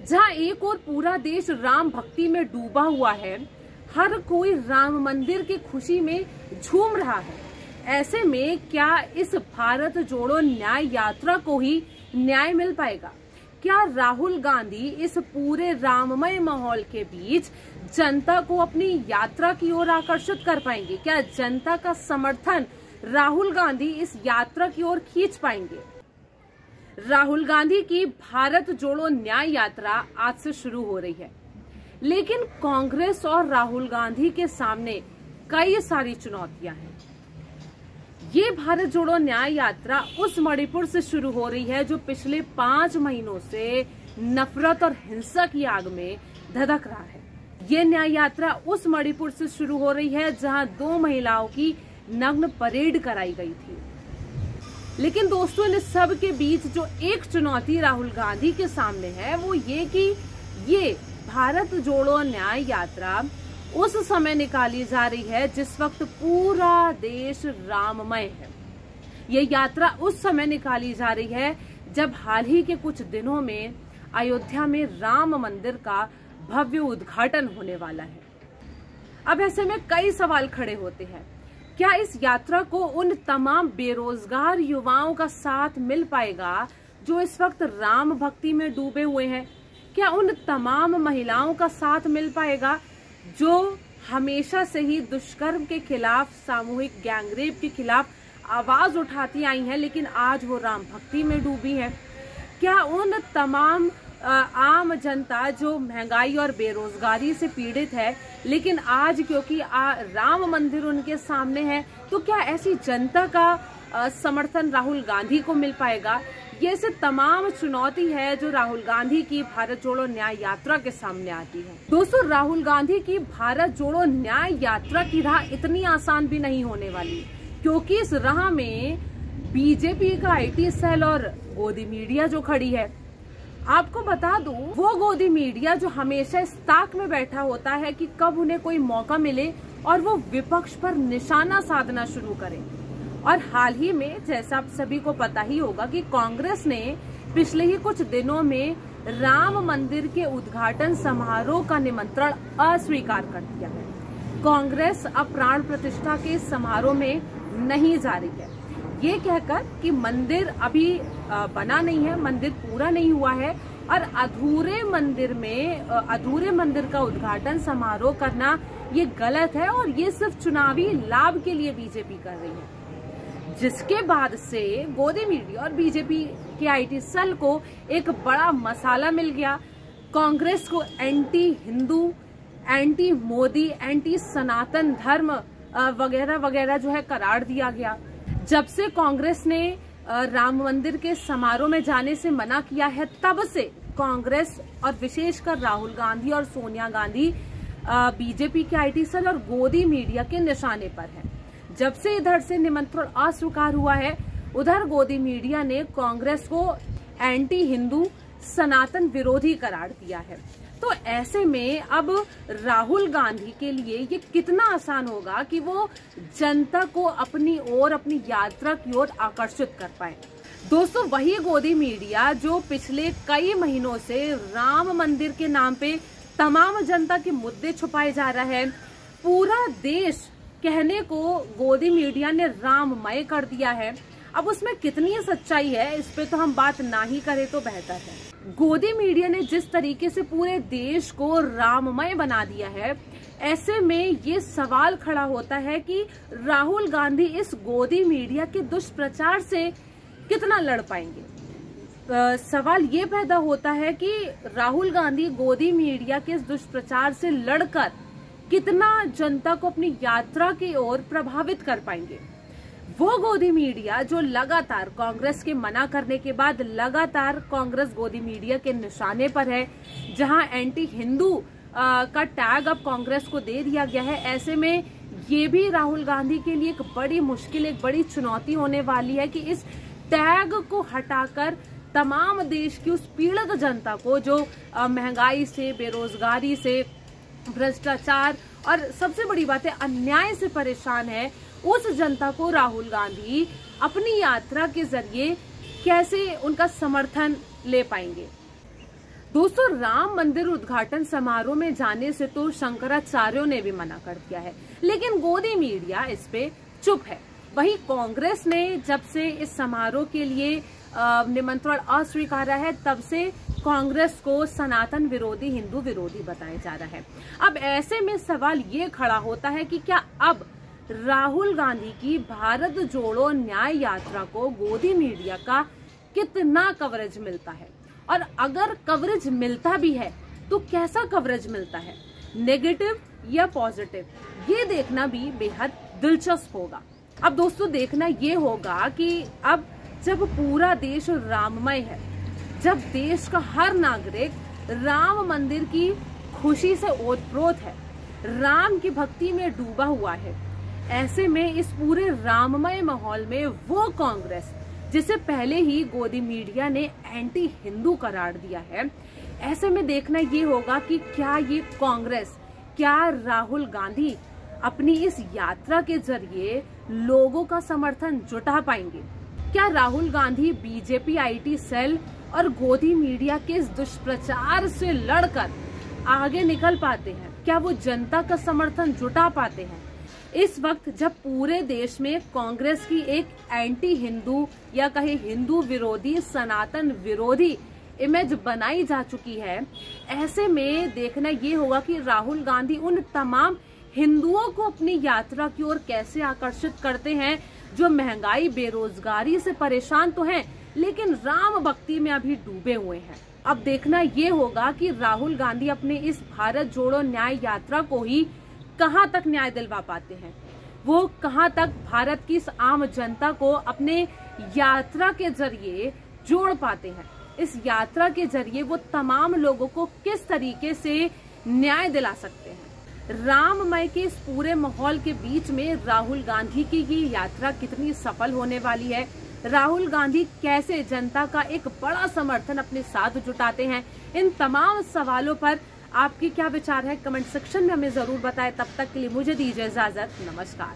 जहां एक और पूरा देश राम भक्ति में डूबा हुआ है, हर कोई राम मंदिर की खुशी में झूम रहा है। ऐसे में क्या इस भारत जोड़ो न्याय यात्रा को ही न्याय मिल पाएगा? क्या राहुल गांधी इस पूरे राममय माहौल के बीच जनता को अपनी यात्रा की ओर आकर्षित कर पाएंगे? क्या जनता का समर्थन राहुल गांधी इस यात्रा की ओर खींच पाएंगे? राहुल गांधी की भारत जोड़ो न्याय यात्रा आज से शुरू हो रही है, लेकिन कांग्रेस और राहुल गांधी के सामने कई सारी चुनौतियां हैं। ये भारत जोड़ो न्याय यात्रा उस मणिपुर से शुरू हो रही है जो पिछले 5 महीनों से नफरत और हिंसा की आग में धधक रहा है। ये न्याय यात्रा उस मणिपुर से शुरू हो रही है जहां 2 महिलाओं की नग्न परेड कराई गई थी। लेकिन दोस्तों, इन सब के बीच जो एक चुनौती राहुल गांधी के सामने है वो ये कि ये भारत जोड़ो न्याय यात्रा उस समय निकाली जा रही है जिस वक्त पूरा देश राममय है। ये यात्रा उस समय निकाली जा रही है जब हाल ही के कुछ दिनों में अयोध्या में राम मंदिर का भव्य उद्घाटन होने वाला है। अब ऐसे में कई सवाल खड़े होते हैं। क्या इस यात्रा को उन तमाम बेरोजगार युवाओं का साथ मिल पाएगा जो इस वक्त राम भक्ति में डूबे हुए हैं? क्या उन तमाम महिलाओं का साथ मिल पाएगा जो हमेशा से ही दुष्कर्म के खिलाफ, सामूहिक गैंगरेप के खिलाफ आवाज उठाती आई हैं, लेकिन आज वो राम भक्ति में डूबी है? क्या उन तमाम आम जनता जो महंगाई और बेरोजगारी से पीड़ित है, लेकिन आज क्योंकि राम मंदिर उनके सामने है, तो क्या ऐसी जनता का समर्थन राहुल गांधी को मिल पाएगा? ये से तमाम चुनौती है जो राहुल गांधी की भारत जोड़ो न्याय यात्रा के सामने आती है। दोस्तों, राहुल गांधी की भारत जोड़ो न्याय यात्रा की राह इतनी आसान भी नहीं होने वाली, क्योंकि इस राह में बीजेपी का आईटी सेल और गोदी मीडिया जो खड़ी है। आपको बता दूं, वो गोदी मीडिया जो हमेशा इस ताक में बैठा होता है कि कब उन्हें कोई मौका मिले और वो विपक्ष पर निशाना साधना शुरू करे। और हाल ही में, जैसा आप सभी को पता ही होगा, कि कांग्रेस ने पिछले ही कुछ दिनों में राम मंदिर के उद्घाटन समारोह का निमंत्रण अस्वीकार कर दिया है। कांग्रेस अब प्राण प्रतिष्ठा के समारोह में नहीं जा रही है, ये कहकर कि मंदिर अभी बना नहीं है, मंदिर पूरा नहीं हुआ है और अधूरे मंदिर का उद्घाटन समारोह करना ये गलत है और ये सिर्फ चुनावी लाभ के लिए बीजेपी कर रही है। जिसके बाद से गोदी मीडिया और बीजेपी के आईटी सेल को एक बड़ा मसाला मिल गया। कांग्रेस को anti Hindu, anti Modi, anti सनातन धर्म वगैरह वगैरह जो है करार दिया गया। जब से कांग्रेस ने राम मंदिर के समारोह में जाने से मना किया है, तब से कांग्रेस और विशेषकर राहुल गांधी और सोनिया गांधी बीजेपी के आईटी सेल और गोदी मीडिया के निशाने पर है। जब से इधर से निमंत्रण अस्वीकार हुआ है, उधर गोदी मीडिया ने कांग्रेस को एंटी हिंदू, सनातन विरोधी करार दिया है। तो ऐसे में अब राहुल गांधी के लिए ये कितना आसान होगा कि वो जनता को अपनी ओर, अपनी यात्रा की ओर आकर्षित कर पाए। दोस्तों, वही गोदी मीडिया जो पिछले कई महीनों से राम मंदिर के नाम पे तमाम जनता के मुद्दे छुपाए जा रहा है, पूरा देश कहने को गोदी मीडिया ने राममय कर दिया है। अब उसमें कितनी सच्चाई है, इस पे तो हम बात ना ही करें तो बेहतर है। गोदी मीडिया ने जिस तरीके से पूरे देश को राममय बना दिया है, ऐसे में ये सवाल खड़ा होता है कि राहुल गांधी इस गोदी मीडिया के दुष्प्रचार से कितना लड़ पाएंगे। सवाल ये पैदा होता है कि राहुल गांधी गोदी मीडिया के इस दुष्प्रचार से लड़कर कितना जनता को अपनी यात्रा की ओर प्रभावित कर पाएंगे। वो गोदी मीडिया जो लगातार कांग्रेस के मना करने के बाद लगातार कांग्रेस गोदी मीडिया के निशाने पर है, जहां एंटी हिंदू का टैग अब कांग्रेस को दे दिया गया है। ऐसे में ये भी राहुल गांधी के लिए एक बड़ी मुश्किल, एक बड़ी चुनौती होने वाली है कि इस टैग को हटाकर तमाम देश की उस पीड़ित जनता को जो महंगाई से, बेरोजगारी से, भ्रष्टाचार और सबसे बड़ी बात है अन्याय से परेशान है, उस जनता को राहुल गांधी अपनी यात्रा के जरिए कैसे उनका समर्थन ले पाएंगे। दोस्तों, राम मंदिर उद्घाटन समारोह में जाने से तो शंकराचार्यों ने भी मना कर दिया है, लेकिन गोदी मीडिया इस पे चुप है। वहीं कांग्रेस ने जब से इस समारोह के लिए निमंत्रण अस्वीकारा है, तब से कांग्रेस को सनातन विरोधी, हिंदू विरोधी बताया जा रहा है। अब ऐसे में सवाल ये खड़ा होता है कि क्या अब राहुल गांधी की भारत जोड़ो न्याय यात्रा को गोदी मीडिया का कितना कवरेज मिलता है, और अगर कवरेज मिलता भी है तो कैसा कवरेज मिलता है, नेगेटिव या पॉजिटिव, ये देखना भी बेहद दिलचस्प होगा। अब दोस्तों, देखना ये होगा कि अब जब पूरा देश राममय है, जब देश का हर नागरिक राम मंदिर की खुशी से ओतप्रोत है, राम की भक्ति में डूबा हुआ है, ऐसे में इस पूरे राममय माहौल में वो कांग्रेस जिसे पहले ही गोदी मीडिया ने एंटी हिंदू करार दिया है, ऐसे में देखना ये होगा कि क्या ये कांग्रेस, क्या राहुल गांधी अपनी इस यात्रा के जरिए लोगों का समर्थन जुटा पाएंगे। क्या Rahul Gandhi BJP IT cell और गोदी मीडिया के इस दुष्प्रचार से लड़कर आगे निकल पाते हैं? क्या वो जनता का समर्थन जुटा पाते हैं? इस वक्त जब पूरे देश में कांग्रेस की एक एंटी हिंदू या कहे हिंदू विरोधी, सनातन विरोधी इमेज बनाई जा चुकी है, ऐसे में देखना ये होगा कि राहुल गांधी उन तमाम हिंदुओं को अपनी यात्रा की ओर कैसे आकर्षित करते हैं जो महंगाई, बेरोजगारी से परेशान तो हैं, लेकिन राम भक्ति में अभी डूबे हुए हैं। अब देखना ये होगा कि राहुल गांधी अपने इस भारत जोड़ो न्याय यात्रा को ही कहां तक न्याय दिलवा पाते हैं, वो कहां तक भारत की इस आम जनता को अपने यात्रा के जरिए जोड़ पाते हैं, इस यात्रा के जरिए वो तमाम लोगों को किस तरीके से न्याय दिला सकते हैं। राममय के इस पूरे माहौल के बीच में राहुल गांधी की ये यात्रा कितनी सफल होने वाली है, राहुल गांधी कैसे जनता का एक बड़ा समर्थन अपने साथ जुटाते हैं, इन तमाम सवालों पर आपकी क्या विचार है, कमेंट सेक्शन में हमें जरूर बताएं। तब तक के लिए मुझे दीजिए इजाजत, नमस्कार।